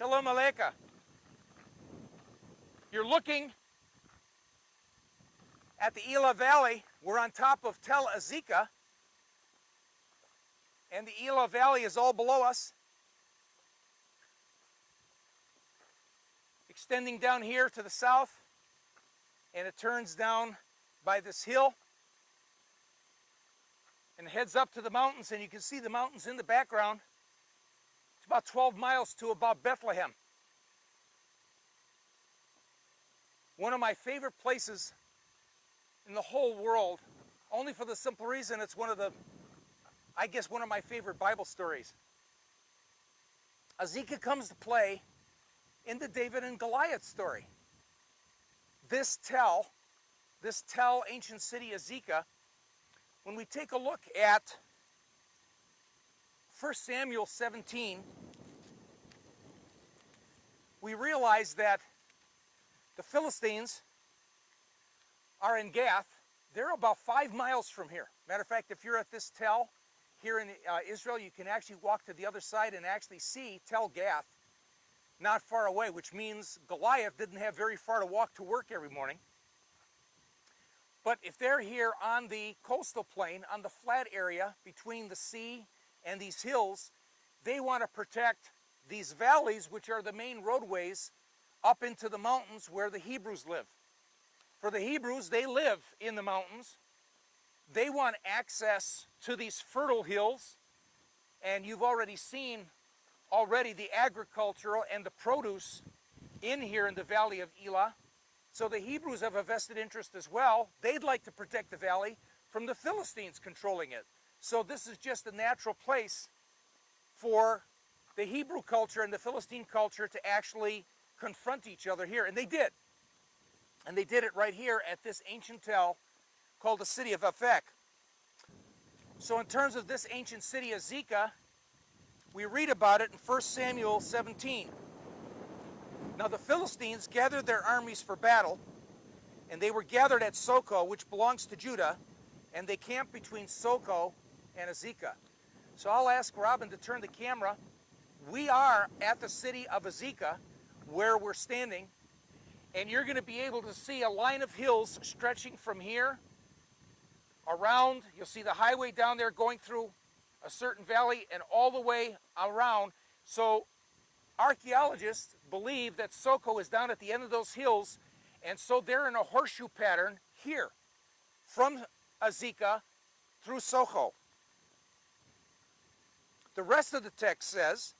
Shalom Aleika. You're looking at the Elah Valley. We're on top of Tel Azeka, and the Elah Valley is all below us, extending down here to the south, and it turns down by this hill and heads up to the mountains, and you can see the mountains in the background. It's about 12 miles to about Bethlehem. One of my favorite places in the whole world, only for the simple reason it's one of my favorite Bible stories. Azeka comes to play in the David and Goliath story. This Tel, ancient city Azeka, when we take a look at 1 Samuel 17, we realize that the Philistines are in Gath. They're about 5 miles from here. Matter of fact, if you're at this Tel here in Israel, you can actually walk to the other side and actually see Tel Gath not far away, which means Goliath didn't have very far to walk to work every morning. But if they're here on the coastal plain, on the flat area between the sea and these hills, they want to protect these valleys, which are the main roadways up into the mountains where the Hebrews live. For the Hebrews, they live in the mountains. They want access to these fertile hills, and you've already seen the agricultural and the produce in here in the valley of Elah. So the Hebrews have a vested interest as well. They'd like to protect the valley from the Philistines controlling it. So this is just a natural place for the Hebrew culture and the Philistine culture to actually confront each other here. And they did. And they did it right here at this ancient Tel called the city of Aphek. So in terms of this ancient city, Azeka, we read about it in 1 Samuel 17. Now the Philistines gathered their armies for battle, and they were gathered at Soko, which belongs to Judah, and they camped between Soko and Azeka. So I'll ask Robin to turn the camera. We are at the city of Azeka, where we're standing, and you're going to be able to see a line of hills stretching from here around. You'll see the highway down there going through a certain valley and all the way around. So archaeologists believe that Soko is down at the end of those hills, and so they're in a horseshoe pattern here from Azeka through Soko. The rest of the text says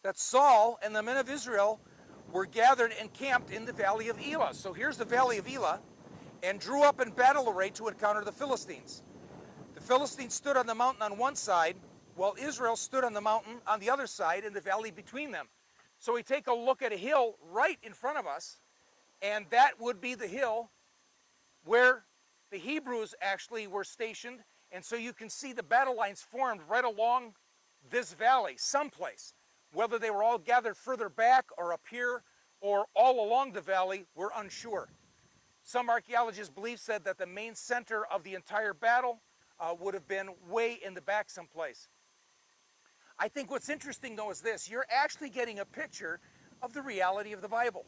that Saul and the men of Israel were gathered and camped in the valley of Elah. So here's the valley of Elah, and drew up in battle array to encounter the Philistines. The Philistines stood on the mountain on one side, while Israel stood on the mountain on the other side in the valley between them. So we take a look at a hill right in front of us, and that would be the hill where the Hebrews actually were stationed. And so you can see the battle lines formed right along this valley someplace. Whether they were all gathered further back or up here or all along the valley, we're unsure. Some archaeologists said that the main center of the entire battle would have been way in the back someplace. I think what's interesting though is this: you're actually getting a picture of the reality of the Bible.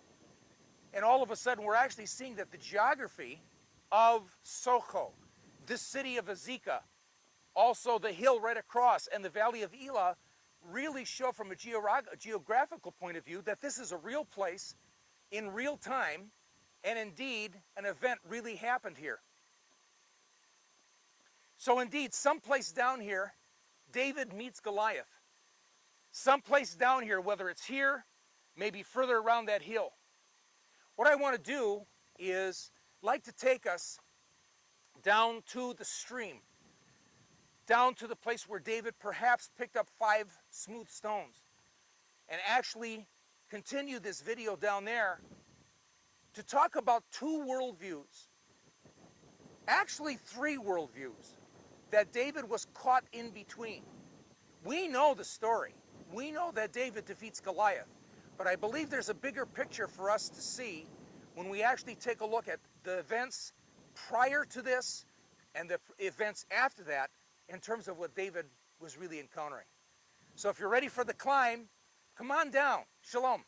And all of a sudden we're actually seeing that the geography of Soko, this city of Azeka, also the hill right across, and the valley of Elah really show from a geographical point of view that this is a real place in real time, and indeed an event really happened here. So indeed, someplace down here, David meets Goliath. Someplace down here, whether it's here, maybe further around that hill. What I want to do is like to take us down to the stream, down to the place where David perhaps picked up 5 smooth stones, and actually continue this video down there to talk about 2 worldviews, actually 3 worldviews, that David was caught in between. We know the story. We know that David defeats Goliath, but I believe there's a bigger picture for us to see when we actually take a look at the events prior to this and the events after that, in terms of what David was really encountering. So if you're ready for the climb, Come on down. Shalom.